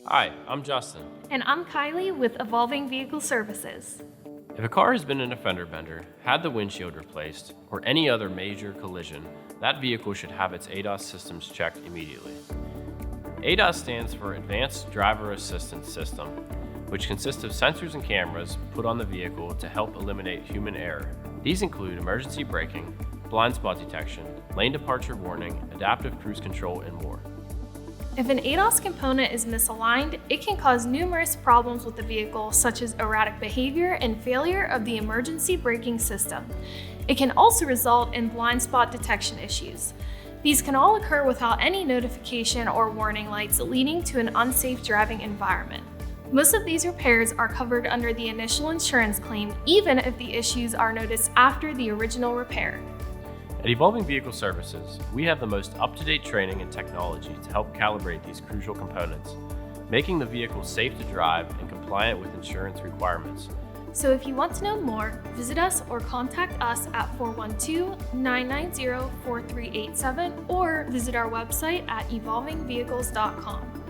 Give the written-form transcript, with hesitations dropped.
Hi, I'm Justin. And I'm Kylie with Evolving Vehicle Services. If a car has been in a fender bender, had the windshield replaced, or any other major collision, that vehicle should have its ADAS systems checked immediately. ADAS stands for Advanced Driver Assistance System, which consists of sensors and cameras put on the vehicle to help eliminate human error. These include emergency braking, blind spot detection, lane departure warning, adaptive cruise control, and more. If an ADAS component is misaligned, it can cause numerous problems with the vehicle, such as erratic behavior and failure of the emergency braking system. It can also result in blind spot detection issues. These can all occur without any notification or warning lights, leading to an unsafe driving environment. Most of these repairs are covered under the initial insurance claim, even if the issues are noticed after the original repair. At Evolving Vehicle Services, we have the most up-to-date training and technology to help calibrate these crucial components, making the vehicle safe to drive and compliant with insurance requirements. So if you want to know more, visit us or contact us at 412-990-4387 or visit our website at evolvingvehicles.com.